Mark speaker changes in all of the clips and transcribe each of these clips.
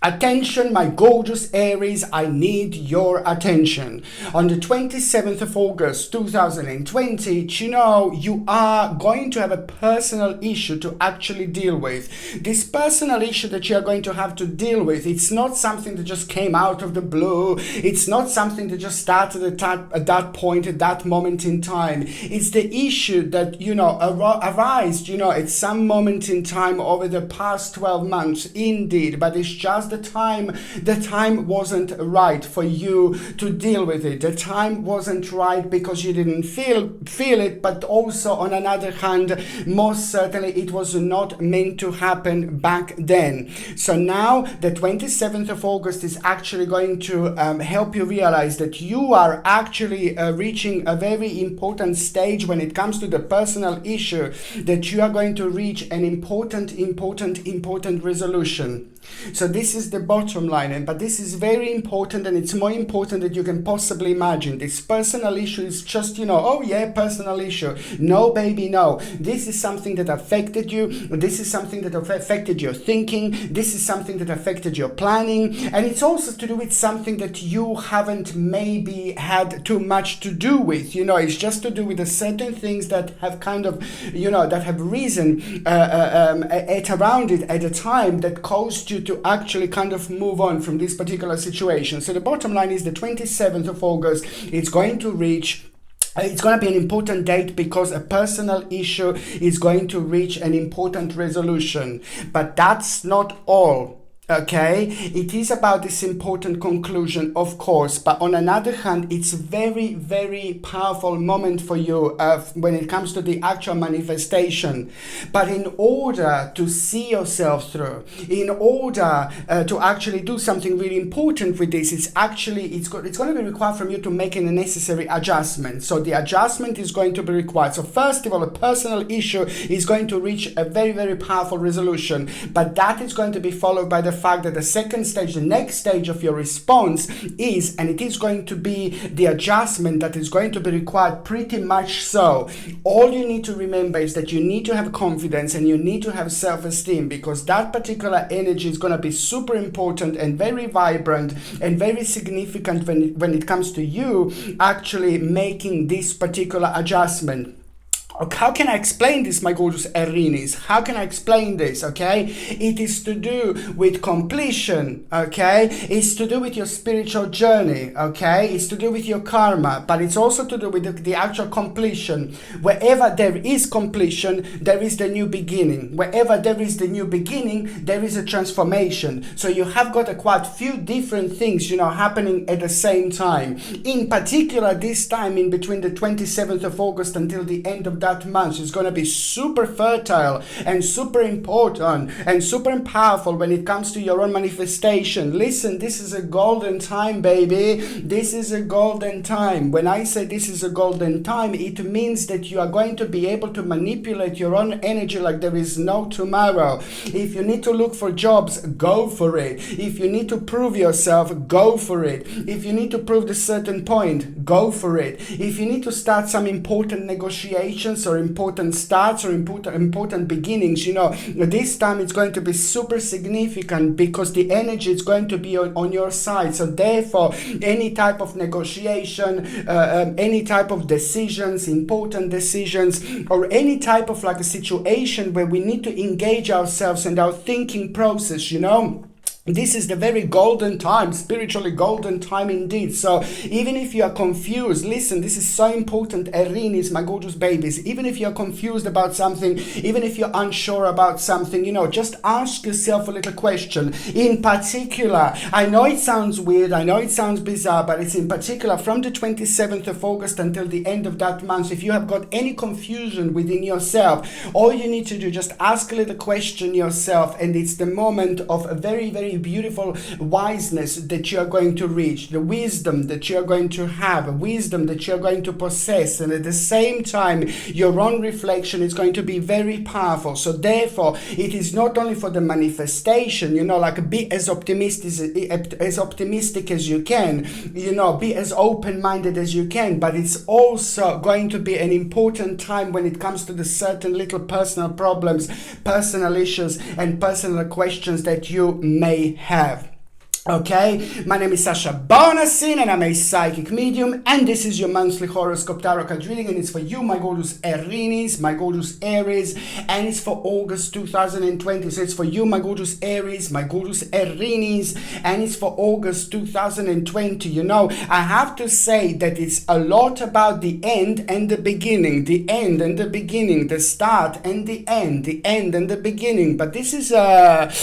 Speaker 1: Attention, my gorgeous Aries, I need your attention. On the 27th of August 2020, you are going to have a personal issue to actually deal with. This personal issue that you are going to have to deal with, it's not something that just came out of the blue. It's not something that just started at that point, at that moment in time. It's the issue that, arose, at some moment in time over the past 12 months, indeed, but it's just the time wasn't right for you to deal with it. The time wasn't right because you didn't feel it, but also on another hand, most certainly it was not meant to happen back then. So now the 27th of August is actually going to help you realize that you are actually reaching a very important stage when it comes to the personal issue, that you are going to reach an important resolution. So this is the bottom line, but this is very important, and it's more important than you can possibly imagine. This personal issue is just, personal issue. No, baby, no. This is something that affected you. This is something that affected your thinking. This is something that affected your planning. And it's also to do with something that you haven't maybe had too much to do with. It's just to do with the certain things that have kind of, that have risen at around it at a time that caused you to actually kind of move on from this particular situation. So the bottom line is the 27th of August, it's going to be an important date because a personal issue is going to reach an important resolution. But that's not all. Okay, it is about this important conclusion, of course, but on another hand, it's a very, very powerful moment for you when it comes to the actual manifestation. But in order to see yourself through, in order to actually do something really important with this, it's going to be required from you to make a necessary adjustment. So the adjustment is going to be required. So first of all, a personal issue is going to reach a very, very powerful resolution, but that is going to be followed by the fact that the second stage, the next stage of your response is, and it is going to be the adjustment that is going to be required pretty much so. All you need to remember is that you need to have confidence and you need to have self-esteem, because that particular energy is going to be super important and very vibrant and very significant when it comes to you actually making this particular adjustment. How can I explain this, my gorgeous Aries? How can I explain this, okay? It is to do with completion, okay? It's to do with your spiritual journey, okay? It's to do with your karma, but it's also to do with the actual completion. Wherever there is completion, there is the new beginning. Wherever there is the new beginning, there is a transformation. So you have got a quite few different things, happening at the same time. In particular, this time in between the 27th of August until the end of that month is going to be super fertile and super important and super powerful when it comes to your own manifestation. Listen, this is a golden time, baby. This is a golden time. When I say this is a golden time, it means that you are going to be able to manipulate your own energy like there is no tomorrow. If you need to look for jobs, go for it. If you need to prove yourself, go for it. If you need to prove a certain point, go for it. If you need to start some important negotiations or important starts or important beginnings, this time it's going to be super significant because the energy is going to be on your side. So therefore, any type of negotiation, any type of decisions, important decisions, or any type of like a situation where we need to engage ourselves and our thinking process, this is the very golden time, spiritually golden time indeed. So even if you are confused, listen, this is so important, Aries, my gorgeous babies. Even if you're confused about something, even if you're unsure about something, just ask yourself a little question. In particular, I know it sounds weird, I know it sounds bizarre, but it's in particular from the 27th of August until the end of that month. If you have got any confusion within yourself, all you need to do, just ask a little question yourself, and it's the moment of a very, very beautiful wiseness that you are going to reach, the wisdom that you are going to have, a wisdom that you are going to possess, and at the same time your own reflection is going to be very powerful. So therefore, it is not only for the manifestation, be as optimistic as you can, be as open-minded as you can, but it's also going to be an important time when it comes to the certain little personal problems, personal issues, and personal questions that you may have. Okay, my name is Sasha Bonasin and I'm a psychic medium, and this is your monthly horoscope tarot card reading, and it's for you, my gorgeous Aries, my gorgeous Aries, and it's for August 2020. So it's for you, my gorgeous Aries, my gorgeous Aries, and it's for August 2020. You know, I have to say that it's a lot about the end and the beginning, the end and the beginning, the start and the end and the beginning. But this is a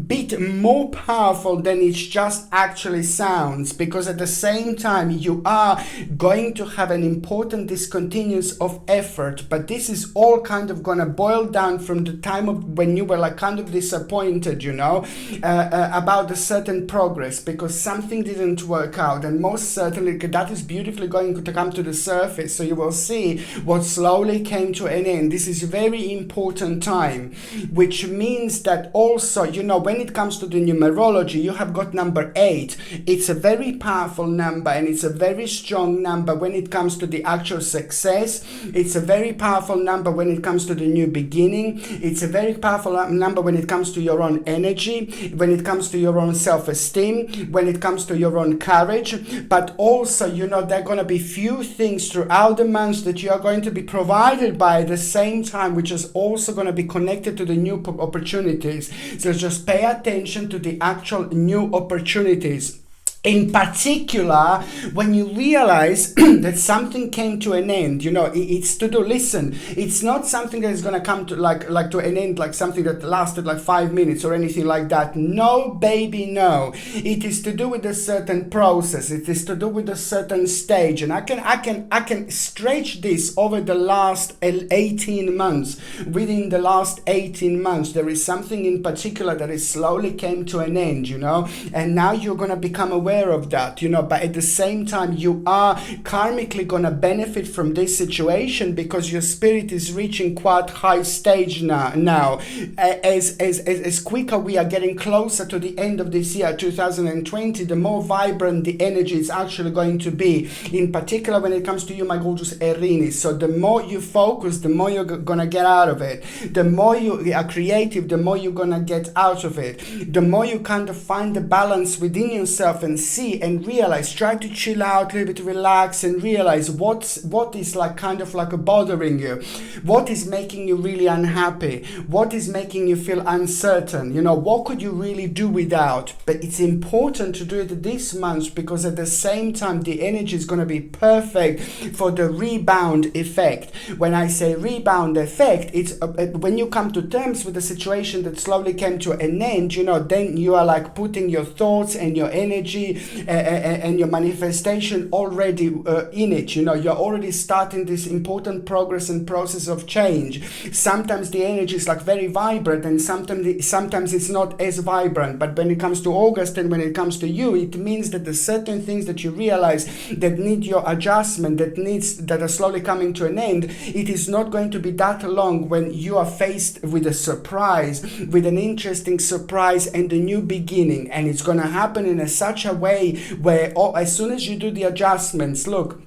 Speaker 1: bit more powerful than it just actually sounds, because at the same time you are going to have an important discontinuance of effort, but this is all kind of gonna boil down from the time of when you were like kind of disappointed, you know, about a certain progress because something didn't work out, and most certainly that is beautifully going to come to the surface. So you will see what slowly came to an end. This is a very important time, which means that also, you know, when it comes to the numerology, you have got number 8. It's a very powerful number, and it's a very strong number when it comes to the actual success. It's a very powerful number when it comes to the new beginning. It's a very powerful number when it comes to your own energy, when it comes to your own self-esteem, when it comes to your own courage. But also, you know, there are going to be few things throughout the months that you are going to be provided by at the same time, which is also going to be connected to the new opportunities. So just pay attention to the actual new opportunities. In particular, when you realize that something came to an end, you know, it's to do, listen, it's not something that is going to come to like to an end, like something that lasted like 5 minutes or anything like that. No, baby, no. It is to do with a certain process. It is to do with a certain stage. And I can stretch this over the last 18 months. Within the last 18 months, there is something in particular that is slowly came to an end, you know, and now you're going to become aware of that, you know, but at the same time you are karmically gonna benefit from this situation because your spirit is reaching quite high stage now. As quicker we are getting closer to the end of this year 2020, the more vibrant the energy is actually going to be, in particular when it comes to you, my gorgeous Aries. So the more you focus, the more you're gonna get out of it. The more you are creative, the more you're gonna get out of it. The more you kind of find the balance within yourself and see and realize, try to chill out a little bit, relax, and realize what is like kind of like bothering you, what is making you really unhappy, what is making you feel uncertain, you know, what could you really do without. But it's important to do it this month because at the same time the energy is going to be perfect for the rebound effect. When I say rebound effect, it's when you come to terms with the situation that slowly came to an end, you know, then you are like putting your thoughts and your energy and your manifestation already in it, you know, you're already starting this important progress and process of change. Sometimes the energy is like very vibrant, and sometimes it's not as vibrant. But when it comes to August and when it comes to you, it means that the certain things that you realize that need your adjustment, that are slowly coming to an end, it is not going to be that long when you are faced with a surprise, with an interesting surprise and a new beginning. And it's going to happen in such a way where as soon as you do the adjustments, look,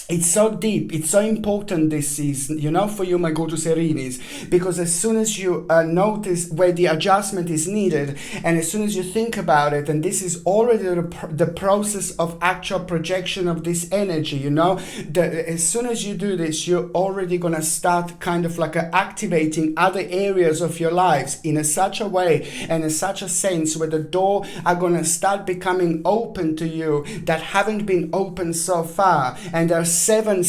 Speaker 1: it's so deep, it's so important this season, you know, for you, my gorgeous Aries, because as soon as you notice where the adjustment is needed, and as soon as you think about it, and this is already the process of actual projection of this energy, you know, as soon as you do this, you're already gonna start kind of like activating other areas of your lives in such a way and in such a sense where the door are gonna start becoming open to you that haven't been open so far. And there's seven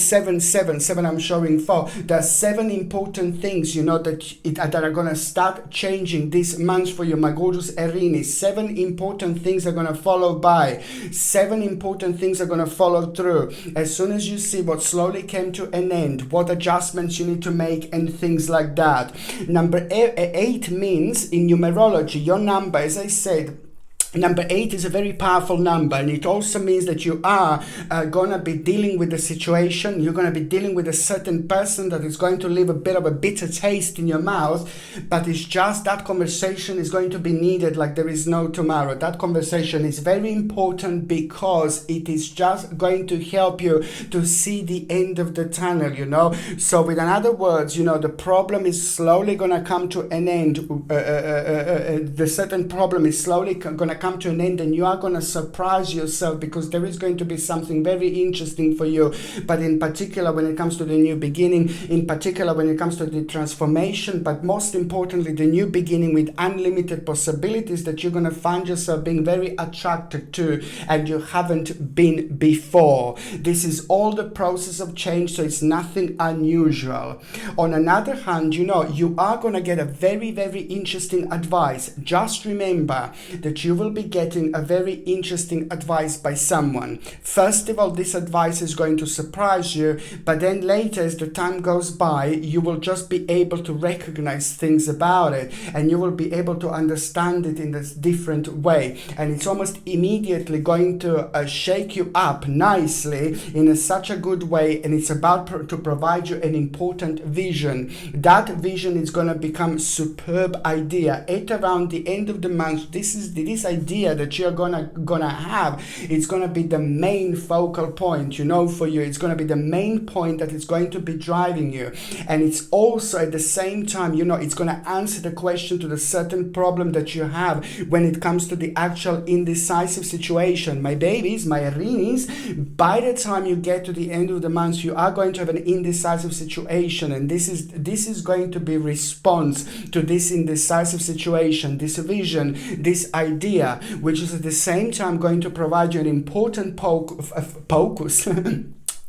Speaker 1: I'm showing 4. There are 7 important things, you know, that are gonna start changing this month for you, my gorgeous Aries. 7 important things are gonna follow by. 7 important things are gonna follow through as soon as you see what slowly came to an end, what adjustments you need to make, and things like that. Number 8 means in numerology, your number, as I said, Number 8 is a very powerful number, and it also means that you are going to be dealing with a situation. You're going to be dealing with a certain person that is going to leave a bit of a bitter taste in your mouth, but it's just that conversation is going to be needed like there is no tomorrow. That conversation is very important because it is just going to help you to see the end of the tunnel, you know. So with other words, you know, the problem is slowly going to come to an end. The certain problem is slowly going to come come to an end, and you are going to surprise yourself, because there is going to be something very interesting for you. But in particular, when it comes to the new beginning, in particular, when it comes to the transformation, but most importantly, the new beginning with unlimited possibilities that you're going to find yourself being very attracted to, and you haven't been before. This is all the process of change, so it's nothing unusual. On another hand, you know, you are going to get a very, very interesting advice. Just remember that you will be getting a very interesting advice by someone. First of all, this advice is going to surprise you, but then later, as the time goes by, you will just be able to recognize things about it, and you will be able to understand it in this different way, and it's almost immediately going to shake you up nicely in such a good way, and it's about to provide you an important vision. That vision is going to become superb idea at around the end of the month. This idea that you're gonna have, it's gonna be the main focal point, you know, for you. It's gonna be the main point that is going to be driving you, and it's also at the same time, you know, it's gonna answer the question to the certain problem that you have when it comes to the actual indecisive situation. My babies, my Aries, by the time you get to the end of the month, you are going to have an indecisive situation, and this is going to be response to this indecisive situation, this vision, this idea, which is at the same time going to provide you an important focus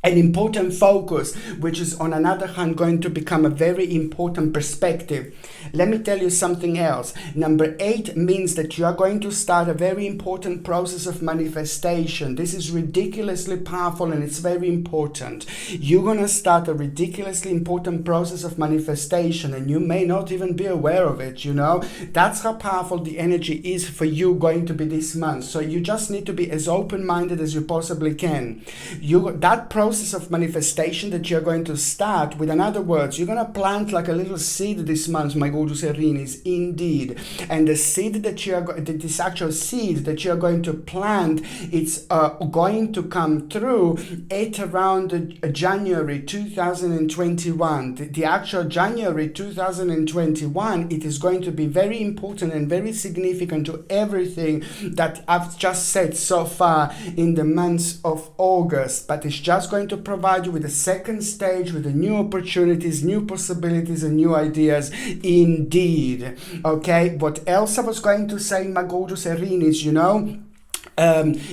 Speaker 1: an important focus, which is on another hand going to become a very important perspective. Let me tell you something else. Number 8 means that you are going to start a very important process of manifestation. This is ridiculously powerful, and it's very important. You're going to start a ridiculously important process of manifestation, and you may not even be aware of it, you know. That's how powerful the energy is for you going to be this month. So you just need to be as open-minded as you possibly can. That process of manifestation that you're going to start with, in other words, you're going to plant like a little seed this month, my gorgeous Aries, indeed. And the seed that this actual seed that you're going to plant, it's going to come through at around January 2021. The actual January 2021, it is going to be very important and very significant to everything that I've just said so far in the months of August, but it's just going to provide you with a second stage, with the new opportunities, new possibilities, and new ideas indeed. Okay, what else I was going to say, my gorgeous Aries, you know,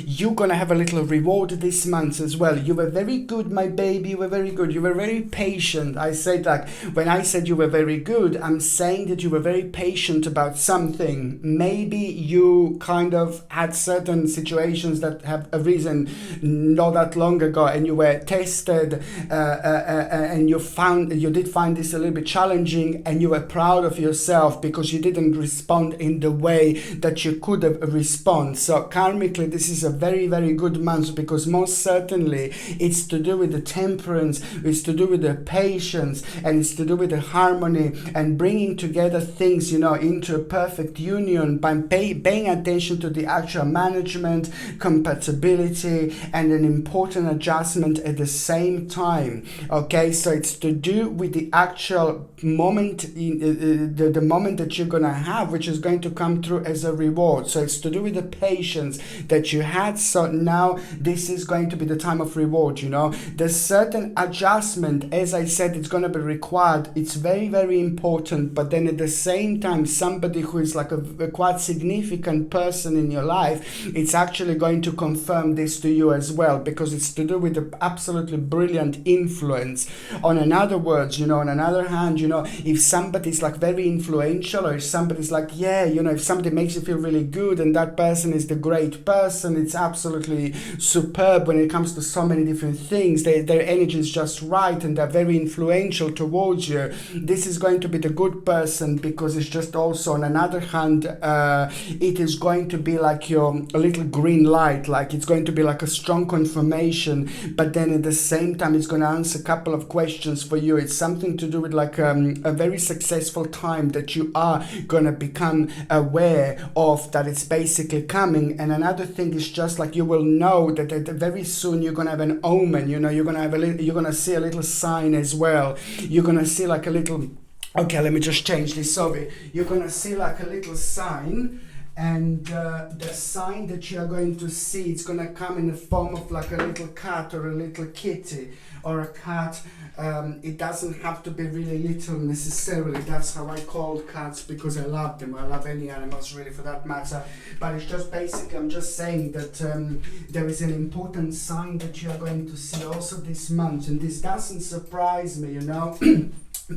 Speaker 1: you're gonna have a little reward this month as well. You were very good, my baby. You were very good. You were very patient. I said, like, when I said you were very good, I'm saying that you were very patient about something. Maybe you kind of had certain situations that have arisen not that long ago, and you were tested, and you did find this a little bit challenging, and you were proud of yourself because you didn't respond in the way that you could have responded. So karmically, this is a very, very good month, because most certainly it's to do with the temperance, it's to do with the patience, and it's to do with the harmony and bringing together things, you know, into a perfect union by paying attention to the actual management, compatibility, and an important adjustment at the same time. Okay, so it's to do with the actual moment, the moment that you're gonna have, which is going to come through as a reward. So it's to do with the patience that you had. So now this is going to be the time of reward, you know. There's certain adjustment, as I said, it's going to be required. It's very, very important, but then at the same time, somebody who is like a quite significant person in your life, it's actually going to confirm this to you as well, because it's to do with the absolutely brilliant influence. On another words, you know, on another hand, you know, if somebody's like very influential, or if somebody's like, yeah, you know, if somebody makes you feel really good and that person is the great person, it's absolutely superb when it comes to so many different things. Their energy is just right, and they're very influential towards you. This is going to be the good person, because it's just also, on another hand, it is going to be like your little green light, like it's going to be like a strong confirmation, but then at the same time it's going to answer a couple of questions for you. It's something to do with like a very successful time that you are going to become aware of, that it's basically coming. And another thing is just like you will know that very soon you're gonna have an omen. You know, you're gonna see a little sign as well. You're gonna see like a little. Okay, let me just change this. Sorry, you're gonna see like a little sign. And the sign that you are going to see, it's going to come in the form of like a little cat or a little kitty or a cat. It doesn't have to be really little necessarily. That's how I call cats, because I love them. I love any animals really for that matter. But it's just basically, I'm just saying that there is an important sign that you are going to see also this month. And this doesn't surprise me, you know.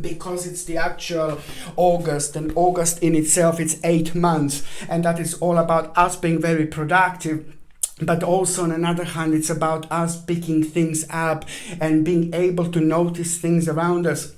Speaker 1: Because it's the actual August, and August in itself, it's 8 months, and that is all about us being very productive. But also on another hand, it's about us picking things up and being able to notice things around us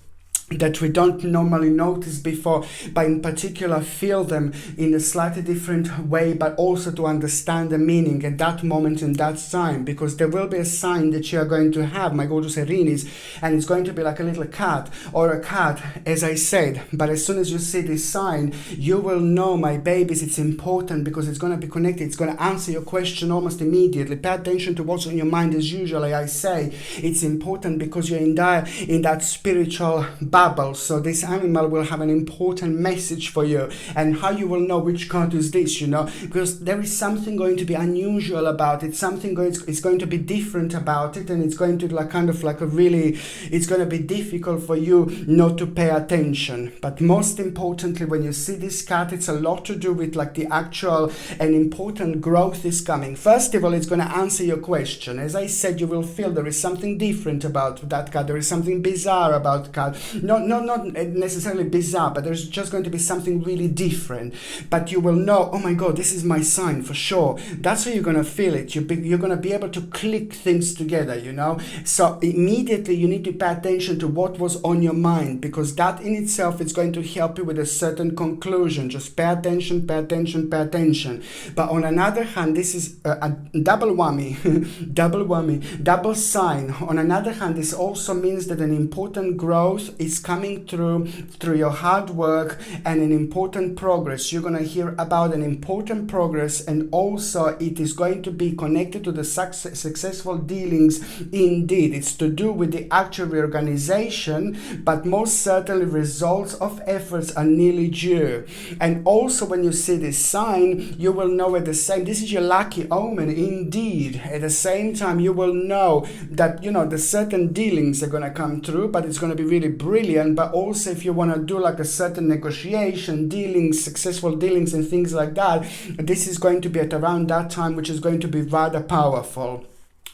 Speaker 1: that we don't normally notice before, but in particular feel them in a slightly different way, but also to understand the meaning at that moment in that time, because there will be a sign that you are going to have, my gorgeous Aries, and it's going to be like a little cat or a cat, as I said. But as soon as you see this sign, you will know, my babies, it's important, because it's going to be connected. It's going to answer your question almost immediately. Pay attention to what's on your mind, as usually I say. It's important because you're in that spiritual bubble. So this animal will have an important message for you. And how you will know which card is this, you know, because there is something going to be unusual about it. It's going to be different about it, and it's going to like kind of like a really, it's going to be difficult for you not to pay attention. But most importantly, when you see this cat, it's a lot to do with like the actual and important growth is coming. First of all, it's going to answer your question. As I said, you will feel there is something different about that cat. There is something bizarre about the cat. Not necessarily bizarre, but there's just going to be something really different. But you will know, oh my God, this is my sign for sure. That's how you're going to feel it. You're going to be able to click things together, you know. So immediately you need to pay attention to what was on your mind, because that in itself is going to help you with a certain conclusion. Just pay attention, pay attention, pay attention. But on another hand, this is a double whammy, double whammy, double sign. On another hand, this also means that an important growth is coming through your hard work and an important progress. You're going to hear about an important progress, and also it is going to be connected to the successful dealings. Indeed, it's to do with the actual reorganization, but most certainly results of efforts are nearly due. And also when you see this sign, you will know at the same, this is your lucky omen indeed. At the same time, you will know that, you know, the certain dealings are going to come through, but it's going to be really brilliant. But also if you want to do like a certain negotiation, dealings, successful dealings and things like that, this is going to be at around that time, which is going to be rather powerful.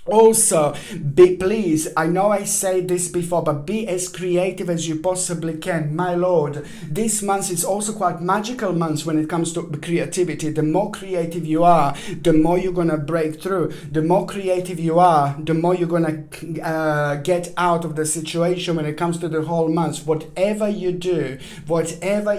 Speaker 1: Also, please, I know I said this before, but be as creative as you possibly can. My Lord, this month is also quite magical month when it comes to creativity. The more creative you are, the more you're going to break through. The more creative you are, the more you're going to get out of the situation when it comes to the whole month. Whatever you do, whatever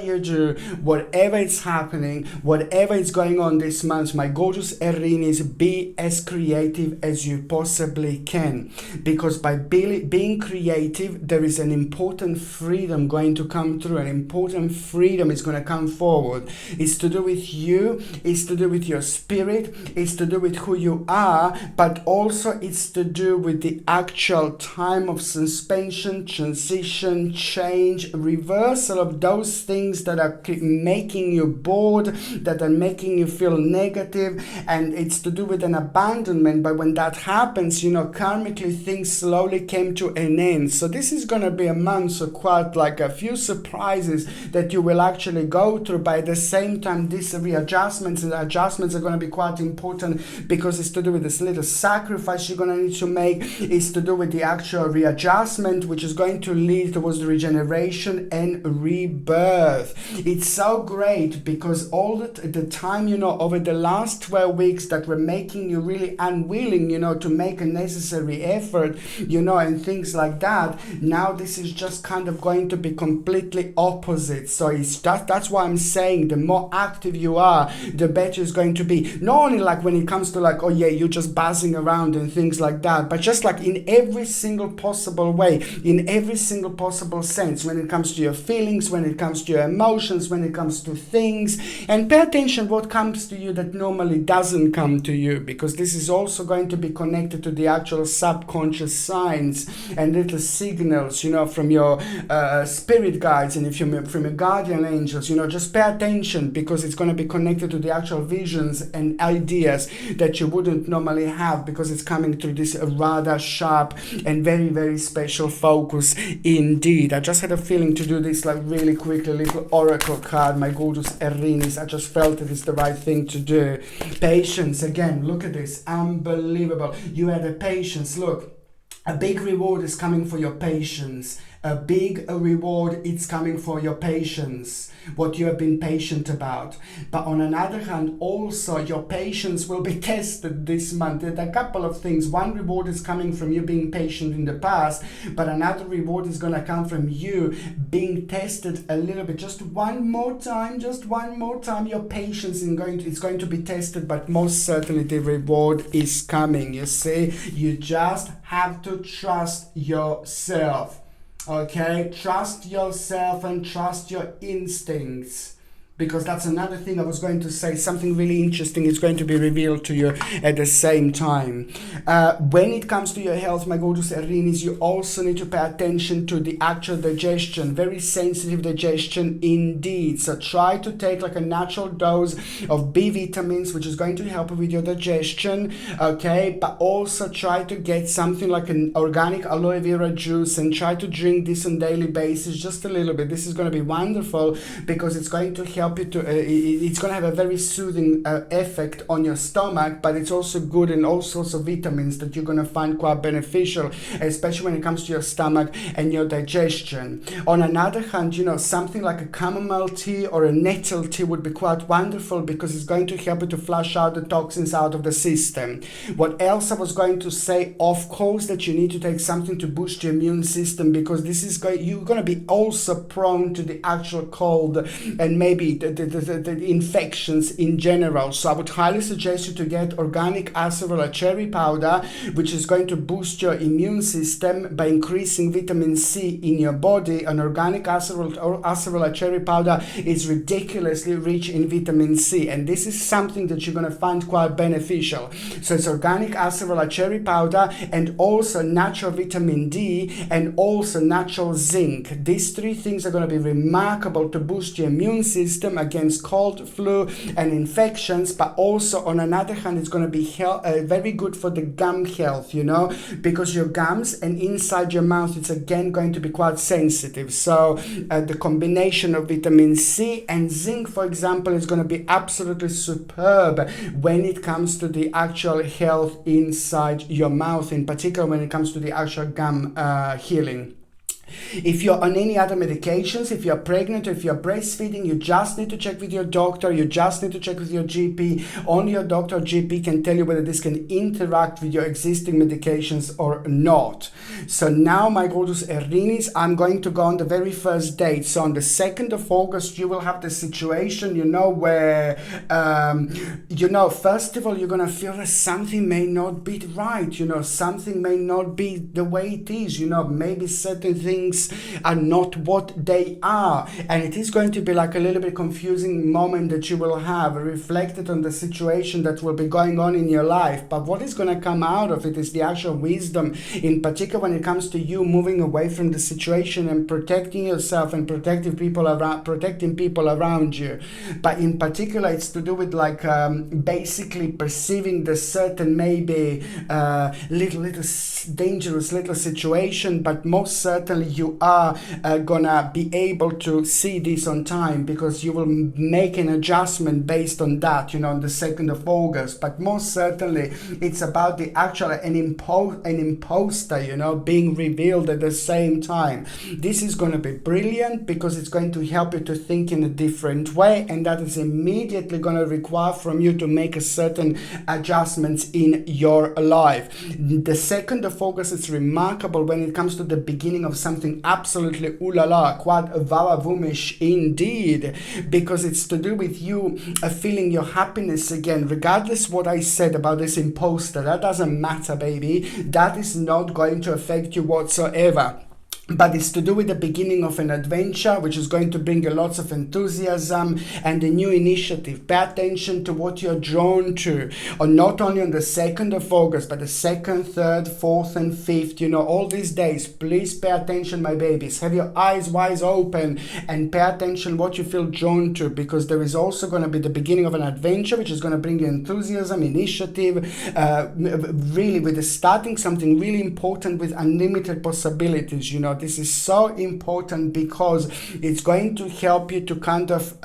Speaker 1: is happening, whatever is going on this month, my gorgeous Aries, be as creative as you possibly can, because by being creative, there is an important freedom going to come through. An important freedom is going to come forward. It's to do with you, it's to do with your spirit, it's to do with who you are, but also it's to do with the actual time of suspension, transition, change, reversal of those things that are making you bored, that are making you feel negative, and it's to do with an abandonment. But when that happens, you know, karmically things slowly came to an end. So this is going to be a month of quite like a few surprises that you will actually go through. But at the same time, these readjustments and adjustments are going to be quite important, because it's to do with this little sacrifice you're going to need to make. It's to do with the actual readjustment, which is going to lead towards the regeneration and rebirth. It's so great because all the time, you know, over the last 12 weeks that were making you really unwilling, you know, to make a necessary effort, you know, and things like that. Now this is just kind of going to be completely opposite. So it's that's why I'm saying the more active you are, the better it's going to be. Not only like when it comes to like, oh yeah, you're just buzzing around and things like that, but just like in every single possible way, in every single possible sense, when it comes to your feelings, when it comes to your emotions, when it comes to things. And pay attention what comes to you that normally doesn't come to you, because this is also going to be connected connected to the actual subconscious signs and little signals, you know, from your spirit guides and if you're from your guardian angels, you know, just pay attention, because it's going to be connected to the actual visions and ideas that you wouldn't normally have, because it's coming through this rather sharp and very, very special focus indeed. I just had a feeling to do this like really quickly, little oracle card, my gorgeous Aries. I just felt it is the right thing to do. Patience, again, look at this, unbelievable. You had a patience, look. A big reward is coming for your patience. A big reward is coming for your patience, what you have been patient about. But on another hand, also your patience will be tested this month. There's a couple of things. One reward is coming from you being patient in the past, but another reward is going to come from you being tested a little bit. Just one more time, your patience is going to be tested, but most certainly the reward is coming. You see, you just have to trust yourself. Okay, trust yourself and trust your instincts, because that's another thing I was going to say. Something really interesting is going to be revealed to you at the same time. When it comes to your health, my gorgeous Aries, you also need to pay attention to the actual digestion. Very sensitive digestion indeed. So try to take like a natural dose of B vitamins, which is going to help with your digestion. Okay, but also try to get something like an organic aloe vera juice and try to drink this on a daily basis, just a little bit. This is going to be wonderful because it's going to help you to it's going to have a very soothing effect on your stomach, but it's also good in all sorts of vitamins that you're going to find quite beneficial, especially when it comes to your stomach and your digestion. On another hand, you know, something like a chamomile tea or a nettle tea would be quite wonderful, because it's going to help you to flush out the toxins out of the system. What else I was going to say, of course, that you need to take something to boost your immune system, because this is you're going to be also prone to the actual cold and maybe the infections in general. So I would highly suggest you to get organic acerola cherry powder, which is going to boost your immune system by increasing vitamin C in your body. An organic acerola cherry powder is ridiculously rich in vitamin C, and this is something that you're going to find quite beneficial. So it's organic acerola cherry powder and also natural vitamin D and also natural zinc. These three things are going to be remarkable to boost your immune system against cold, flu and infections, but also on another hand it's going to be very good for the gum health, you know, because your gums and inside your mouth, it's again going to be quite sensitive. So the combination of vitamin C and zinc, for example, is going to be absolutely superb when it comes to the actual health inside your mouth, in particular when it comes to the actual gum healing. If you're on any other medications, if you're pregnant or if you're breastfeeding, you just need to check with your doctor, you just need to check with your GP. Only your doctor or GP can tell you whether this can interact with your existing medications or not. So now, my gorgeous Aries, I'm going to go on the very first date. So on the 2nd of August, you will have the situation, you know, where, you know, first of all, you're going to feel that something may not be right, you know, something may not be the way it is, you know, maybe certain things are not what they are, and it is going to be like a little bit confusing moment that you will have reflected on the situation that will be going on in your life. But what is going to come out of it is the actual wisdom, in particular when it comes to you moving away from the situation and protecting yourself and protecting people around you. But in particular, it's to do with like basically perceiving the certain maybe little dangerous little situation, but most certainly you are gonna be able to see this on time, because you will make an adjustment based on that, you know, on the 2nd of August. But most certainly it's about the actual an imposter, you know, being revealed at the same time. This is going to be brilliant because it's going to help you to think in a different way, and that is immediately going to require from you to make a certain adjustments in your life. The 2nd of August is remarkable when it comes to the beginning of something absolutely ooh la la, quite vavavumish indeed, because it's to do with you feeling your happiness again, regardless what I said about this imposter. That doesn't matter, baby. That is not going to affect you whatsoever. but it's to do with the beginning of an adventure, which is going to bring you lots of enthusiasm and a new initiative. Pay attention to what you're drawn to, or not only on the 2nd of August, but the 2nd, 3rd, 4th, and 5th, you know, all these days. Please pay attention, my babies. Have your eyes wide open and pay attention what you feel drawn to, because there is also going to be the beginning of an adventure, which is going to bring you enthusiasm, initiative, really with starting something really important with unlimited possibilities, you know. This is so important because it's going to help you to kind of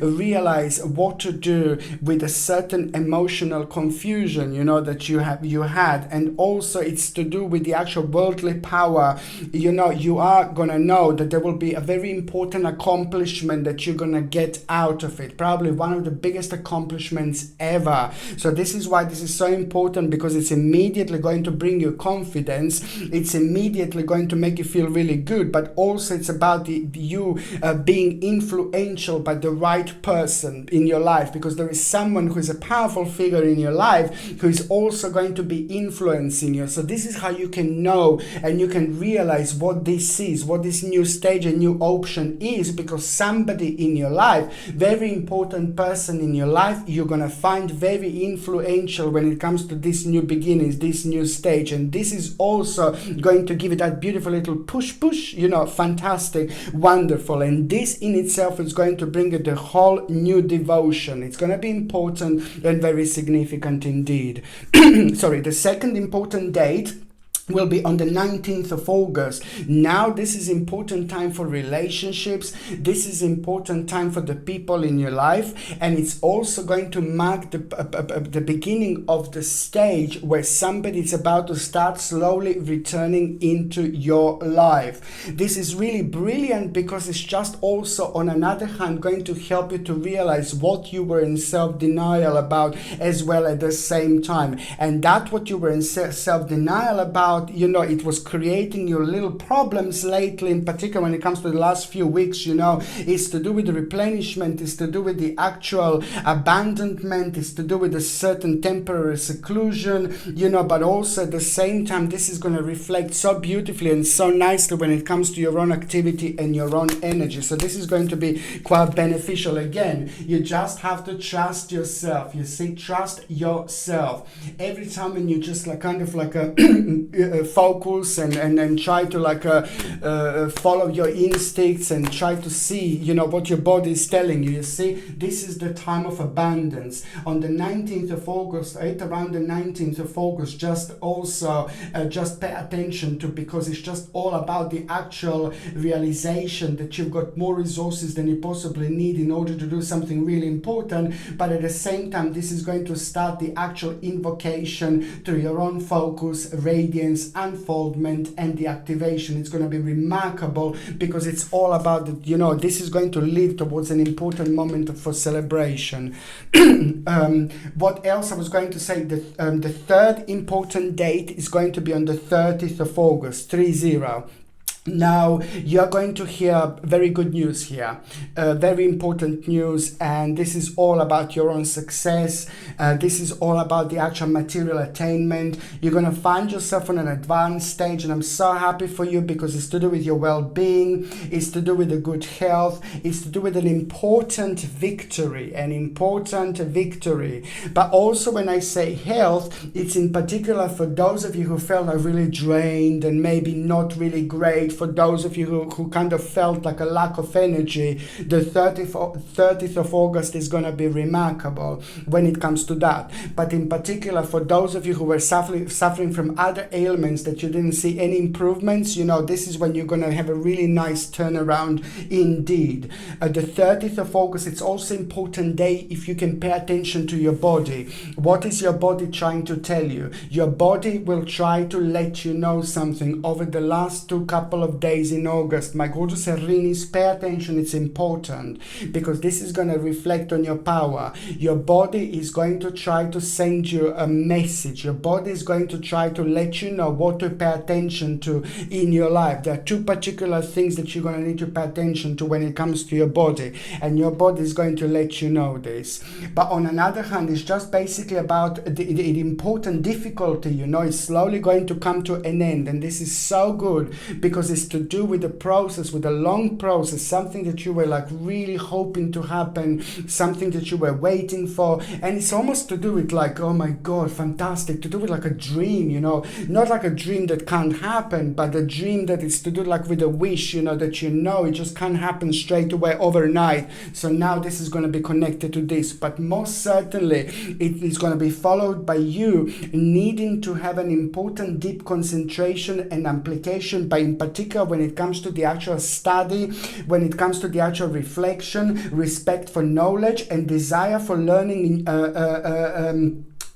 Speaker 1: realize what to do with a certain emotional confusion, you know, that you had. And also it's to do with the actual worldly power. You know, you are gonna know that there will be a very important accomplishment that you're gonna get out of it, probably one of the biggest accomplishments ever. So this is why this is so important, because it's immediately going to bring you confidence. It's immediately going to make you feel really good, but also it's about you being influential by the right person in your life, because there is someone who is a powerful figure in your life who is also going to be influencing you. So this is how you can know and you can realize what this is, what this new stage and new option is, because somebody in your life, very important person in your life, you're gonna find very influential when it comes to this new beginnings, this new stage. And this is also going to give it that beautiful little push, you know, fantastic, wonderful. And this in itself is going to bring it a whole new devotion. It's going to be important and very significant indeed. Sorry, the second important date will be on the 19th of August. Now this is important time for relationships. This is important time for the people in your life, and it's also going to mark the beginning of the stage where somebody is about to start slowly returning into your life. This is really brilliant because it's just also on another hand going to help you to realize what you were in self-denial about as well at the same time. And that what you were in self-denial about, you know, it was creating your little problems lately, in particular when it comes to the last few weeks, you know, is to do with the replenishment, is to do with the actual abandonment, is to do with a certain temporary seclusion, you know, but also at the same time, this is going to reflect so beautifully and so nicely when it comes to your own activity and your own energy. So this is going to be quite beneficial. Again, you just have to trust yourself. You see, trust yourself. Every time when you just like kind of like a focus and try to like follow your instincts and try to see, you know, what your body is telling you. You see, this is the time of abundance. On the 19th of August, right around the 19th of August, just also just pay attention to, because it's just all about the actual realization that you've got more resources than you possibly need in order to do something really important. But at the same time, this is going to start the actual invocation to your own focus, radiance, unfoldment, and the activation. It's going to be remarkable because it's all about the, you know, this is going to lead towards an important moment for celebration. What else I was going to say, the third important date is going to be on the 30th of August, 30. Now you're going to hear very good news here, very important news, and this is all about your own success. This is all about the actual material attainment. You're going to find yourself on an advanced stage, and I'm so happy for you because it's to do with your well-being, it's to do with a good health, it's to do with an important victory, But also when I say health, it's in particular for those of you who felt are really drained and maybe not really great. For those of you who kind of felt like a lack of energy, the 30th of August is going to be remarkable when it comes to that. But in particular, for those of you who were suffering from other ailments that you didn't see any improvements, you know, this is when you're going to have a really nice turnaround indeed. The 30th of August, it's also important day if you can pay attention to your body. What is your body trying to tell you? Your body will try to let you know something over the last couple of days in August. My gorgeous Arinis, pay attention, it's important because this is going to reflect on your power. Your body is going to try to send you a message. Your body is going to try to let you know what to pay attention to in your life. There are two particular things that you're going to need to pay attention to when it comes to your body, and your body is going to let you know this. But on another hand, it's just basically about the important difficulty, you know, is slowly going to come to an end, and this is so good because because it's to do with the process, with a long process, something that you were like really hoping to happen, something that you were waiting for. And it's almost to do with like, oh my God, fantastic, to do with like a dream, you know, not like a dream that can't happen, but a dream that is to do like with a wish, you know, that you know it just can't happen straight away overnight. So now this is going to be connected to this, but most certainly it is going to be followed by you needing to have an important deep concentration and application, but in particular when it comes to the actual study, when it comes to the actual reflection, respect for knowledge and desire for learning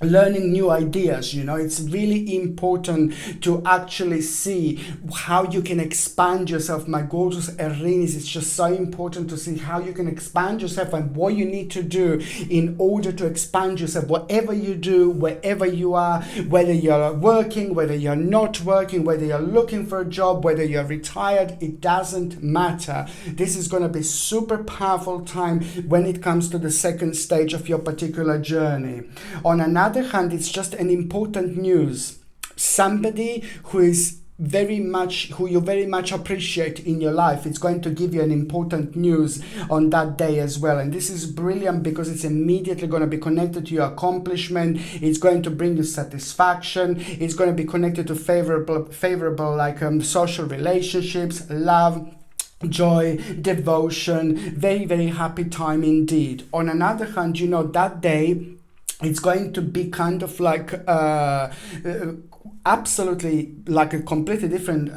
Speaker 1: learning new ideas. You know, it's really important to actually see how you can expand yourself, my gorgeous Aries. It's just so important to see how you can expand yourself and what you need to do in order to expand yourself. Whatever you do, wherever you are, whether you're working, whether you're not working, whether you're looking for a job, whether you're retired, it doesn't matter. This is going to be super powerful time when it comes to the second stage of your particular journey. On another hand, it's just an important news. Somebody who you very much appreciate in your life, it's going to give you an important news on that day as well. And this is brilliant because it's immediately going to be connected to your accomplishment. It's going to bring you satisfaction. It's going to be connected to favorable like social relationships, love, joy, devotion. Very, very happy time indeed. On another hand, you know, that day it's going to be kind of like absolutely like a completely different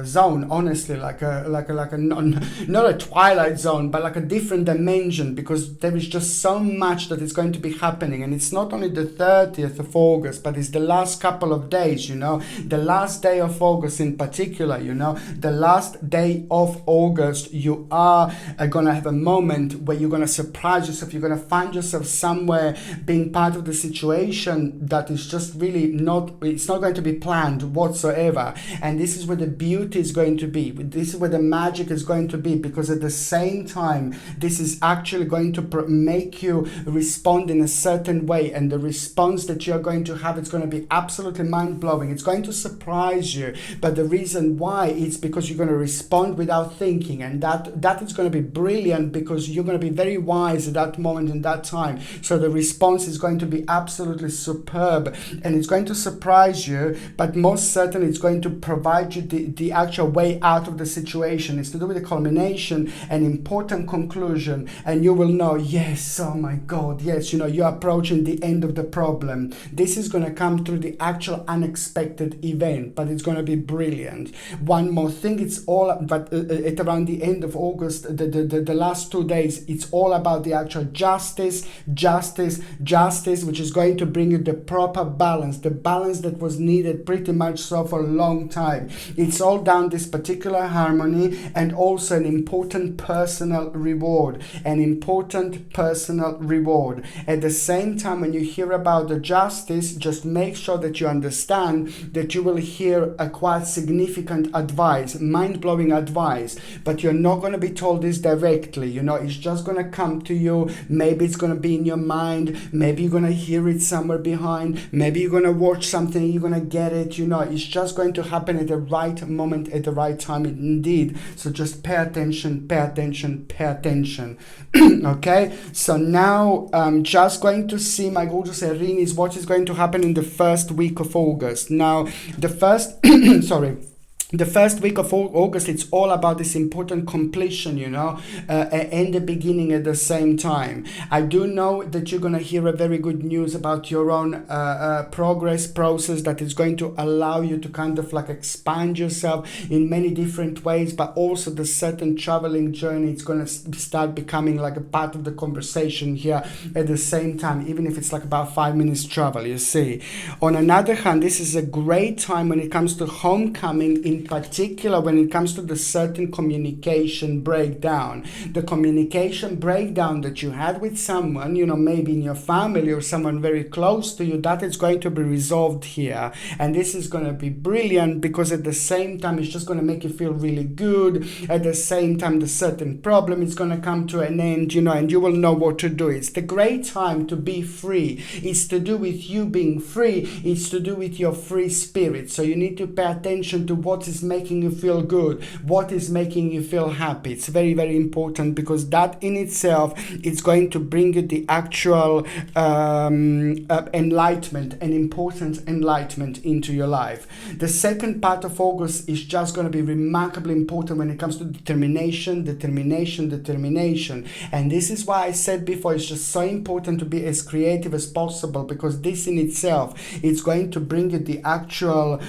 Speaker 1: zone, honestly, like a not a twilight zone, but like a different dimension, because there is just so much that is going to be happening. And it's not only the 30th of August, but it's the last couple of days, you know, the last day of August in particular, you know, the last day of August, you are gonna have a moment where you're gonna surprise yourself. You're gonna find yourself somewhere being part of the situation that is just really not, it's not going to be planned whatsoever. And this is where the beauty is going to be. This is where the magic is going to be, because at the same time, this is actually going to make you respond in a certain way. And the response that you're going to have, it's going to be absolutely mind-blowing. It's going to surprise you. But the reason why, it's because you're going to respond without thinking. And that is going to be brilliant, because you're going to be very wise at that moment in that time. So the response is going to be absolutely superb, and it's going to surprise you, but most certainly it's going to provide you the actual way out of the situation. It's to do with the culmination, an important conclusion, and you will know, yes, oh my God, yes, you know, you're approaching the end of the problem. This is going to come through the actual unexpected event, but it's going to be brilliant. One more thing, it's all, but at around the end of August, the last 2 days, it's all about the actual justice, which is going to bring you the proper balance, the balance that was needed pretty much so for a long time. It's all down this particular harmony, and also an important personal reward, At the same time, when you hear about the justice, just make sure that you understand that you will hear a quite significant advice, mind-blowing advice, but you're not going to be told this directly. You know, it's just going to come to you. Maybe it's going to be in your mind. Maybe you're going to hear it somewhere behind. Maybe you're going to watch something, you're going to get it. You know, it's just going to happen at the right moment, at the right time indeed. So just pay attention. Okay, so now I'm just going to see, my gorgeous Aries, what is going to happen in the first week of August. Now, the first, the first week of August, it's all about this important completion, you know, and the beginning at the same time. I do know that you're going to hear a very good news about your own process that is going to allow you to kind of like expand yourself in many different ways, but also the certain traveling journey, it's going to start becoming like a part of the conversation here at the same time, even if it's like about 5 minutes travel, you see. On another hand, this is a great time when it comes to homecoming, in particular when it comes to the certain communication breakdown. The communication breakdown that you had with someone, you know, maybe in your family or someone very close to you, that is going to be resolved here. And this is going to be brilliant, because at the same time, it's just going to make you feel really good. At the same time, the certain problem is going to come to an end, you know, and you will know what to do. It's the great time to be free. It's to do with you being free. It's to do with your free spirit. So you need to pay attention to what is making you feel good, what is making you feel happy. It's very, very important, because that in itself is going to bring you the actual enlightenment, an important enlightenment into your life. The second part of August is just going to be remarkably important when it comes to determination. And this is why I said before, it's just so important to be as creative as possible, because this in itself is going to bring you the actual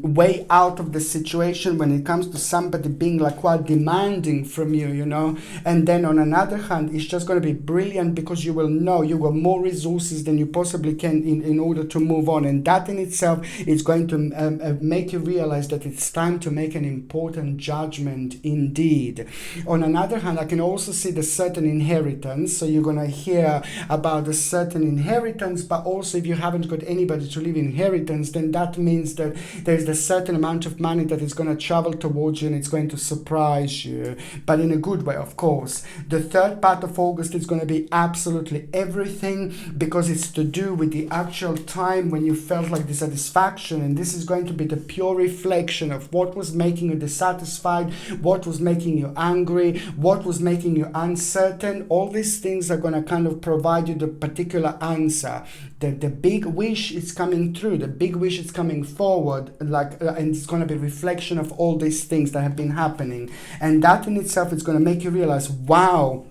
Speaker 1: way out of the situation when it comes to somebody being like quite demanding from you, you know. And then on another hand, it's just going to be brilliant, because you will know you got more resources than you possibly can in order to move on. And that in itself is going to make you realize that it's time to make an important judgment indeed. On another hand, I can also see the certain inheritance. So you're going to hear about a certain inheritance, but also if you haven't got anybody to leave inheritance, then that means that there's a certain amount of money that is going to travel towards you, and it's going to surprise you, but in a good way, of course. The third part of August is going to be absolutely everything, because it's to do with the actual time when you felt like dissatisfaction, and this is going to be the pure reflection of what was making you dissatisfied, what was making you angry, what was making you uncertain. All these things are going to kind of provide you the particular answer. The big wish is coming through, the big wish is coming forward, and it's going to be reflection of all these things that have been happening. And that in itself is going to make you realize, wow,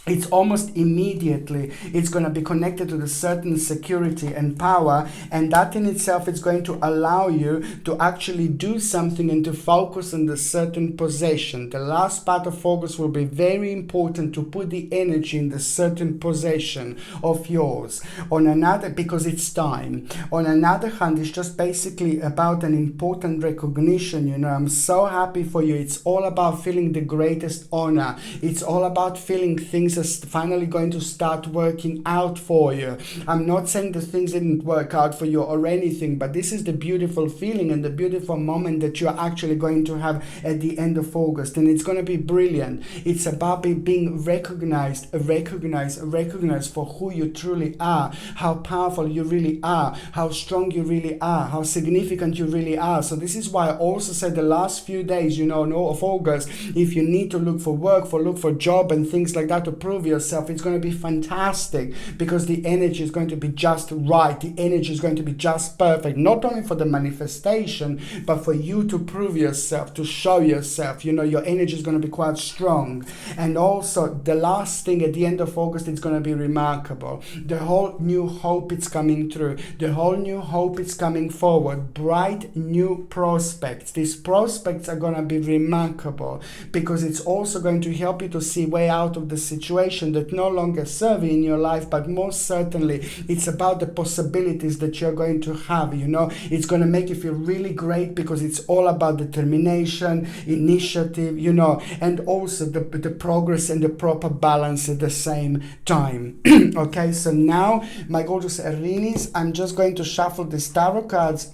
Speaker 1: it's almost immediately, it's going to be connected to the certain security and power, and that in itself is going to allow you to actually do something and to focus on the certain possession. The last part of August will be very important, to put the energy in the certain possession of yours. On another, because it's time. On another hand, it's just basically about an important recognition. You know, I'm so happy for you. It's all about feeling the greatest honor. It's all about feeling things are finally going to start working out for you. I'm not saying that things didn't work out for you or anything, but this is the beautiful feeling and the beautiful moment that you're actually going to have at the end of August, and it's going to be brilliant. It's about being recognized for who you truly are, how powerful you really are, how strong you really are, how significant you really are. So this is why I also said the last few days, you know, of August, if you need to look for work, look for job and things like that to prove yourself, it's going to be fantastic, because the energy is going to be just right. The energy is going to be just perfect, not only for the manifestation, but for you to prove yourself, to show yourself. You know, your energy is going to be quite strong. And also the last thing at the end of August, it's going to be remarkable. The whole new hope is coming through. The whole new hope is coming forward. Bright new prospects. These prospects are going to be remarkable, because it's also going to help you to see way out of the situation that no longer serve in your life, but most certainly it's about the possibilities that you're going to have. You know, it's going to make you feel really great, because it's all about determination, initiative, you know, and also the progress and the proper balance at the same time. Okay, so now my gorgeous Aries, I'm just going to shuffle these tarot cards.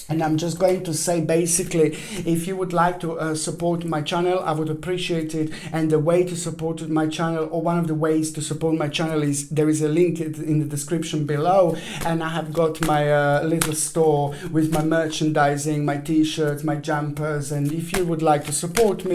Speaker 1: And I'm just going to say, basically, if you would like to support my channel, I would appreciate it. And the way to support my channel, or one of the ways to support my channel, is there is a link in the description below. And I have got my little store with my merchandising, my t-shirts, my jumpers. And if you would like to support me,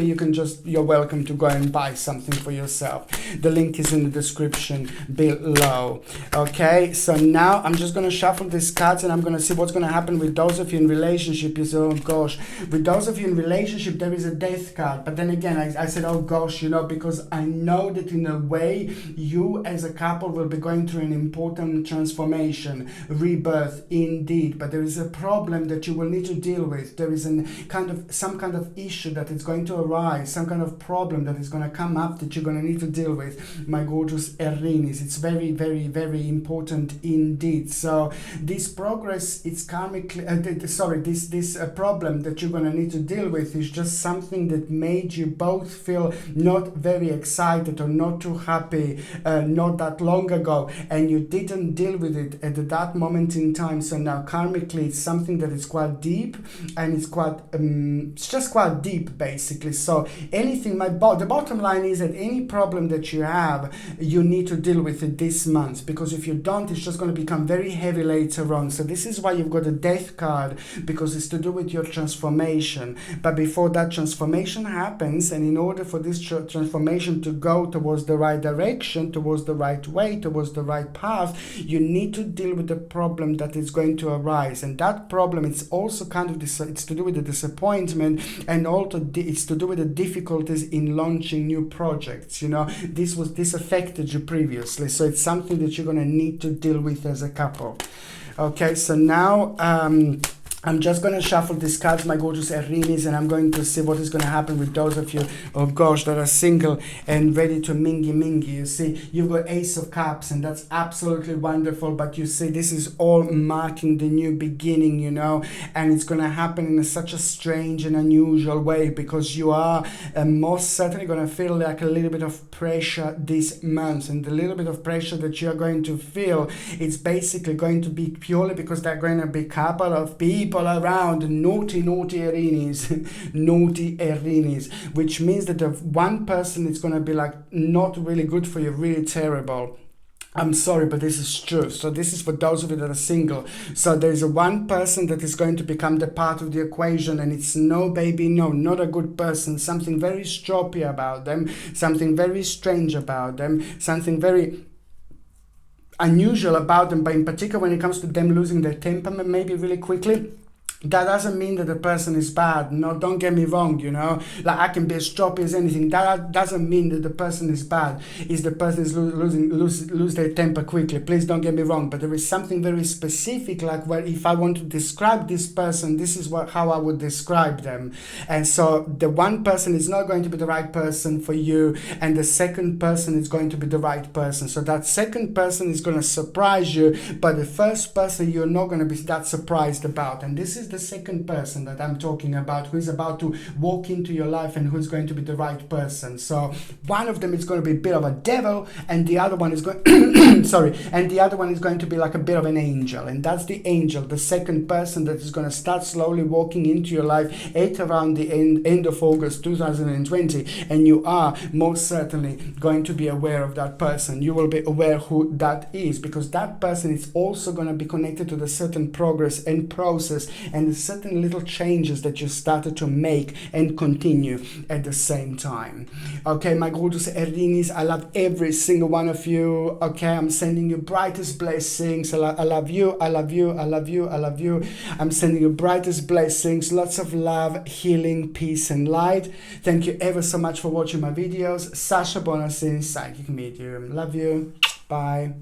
Speaker 1: you're welcome to go and buy something for yourself. The link is in the description below. Okay, so now I'm just going to shuffle these cards, and I'm going to see what's going to happen with those of you in relationship. You say, oh gosh, with those of you in relationship, there is a death card. But then again, I said, oh gosh, you know, because I know that in a way you as a couple will be going through an important transformation, rebirth indeed. But there is a problem that you will need to deal with. There is some kind of issue that is going to arise, some kind of problem that is going to come up that you're going to need to deal with, my gorgeous Aries. It's very, very, very important indeed. So this progress, it's karmically this problem that you're going to need to deal with is just something that made you both feel not very excited or not too happy not that long ago, and you didn't deal with it at that moment in time. So now karmically it's something that is quite deep, and it's just quite deep basically. So anything, the bottom line is that any problem that you have, you need to deal with it this month, because if you don't, it's just going to become very heavy later on. So this is why you've got a death card because it's to do with your transformation. But before that transformation happens, and in order for this transformation to go towards the right direction, towards the right way, towards the right path, you need to deal with the problem that is going to arise. And that problem, it's also kind of it's to do with the disappointment, and also it's to do with the difficulties in launching new projects. You know, this affected you previously, so it's something that you're going to need to deal with as a couple. Okay, so now I'm just going to shuffle these cards, my gorgeous Aries, and I'm going to see what is going to happen with those of you, oh gosh, that are single and ready to mingy. You see, you've got Ace of Cups, and that's absolutely wonderful. But you see, this is all marking the new beginning, you know, and it's going to happen in such a strange and unusual way, because you are most certainly going to feel like a little bit of pressure this month. And the little bit of pressure that you're going to feel, it's basically going to be purely because there are going to be a couple of people around, naughty Aries, naughty Aries, which means that the one person is going to be like not really good for you, really terrible. I'm sorry, but this is true. So this is for those of you that are single. So there's a one person that is going to become the part of the equation, and it's no, baby, no, not a good person. Something very stroppy about them, something very strange about them, something very unusual about them, but in particular when it comes to them losing their temper maybe really quickly. That doesn't mean that the person is bad. No, don't get me wrong, you know. Like, I can be as stroppy as anything. That doesn't mean that the person is bad. Is the person is lose their temper quickly. Please don't get me wrong. But there is something very specific, like where if I want to describe this person, this is how I would describe them. And so the one person is not going to be the right person for you, and the second person is going to be the right person. So that second person is going to surprise you, but the first person you're not going to be that surprised about. And this is the second person that I'm talking about, who is about to walk into your life and who's going to be the right person. So one of them is going to be a bit of a devil, and the other one is going sorry, and the other one is going to be like a bit of an angel. And that's the angel, the second person that is going to start slowly walking into your life at around the end of August 2020, and you are most certainly going to be aware of that person. You will be aware who that is, because that person is also going to be connected to the certain progress and process and the certain little changes that you started to make and continue at the same time. Okay, my gorgeous Aries, I love every single one of you. Okay, I'm sending you brightest blessings. I love you, I love you, I love you, I love you. I'm sending you brightest blessings, lots of love, healing, peace, and light. Thank you ever so much for watching my videos. Sasha Bonasin, Psychic Medium. Love you. Bye.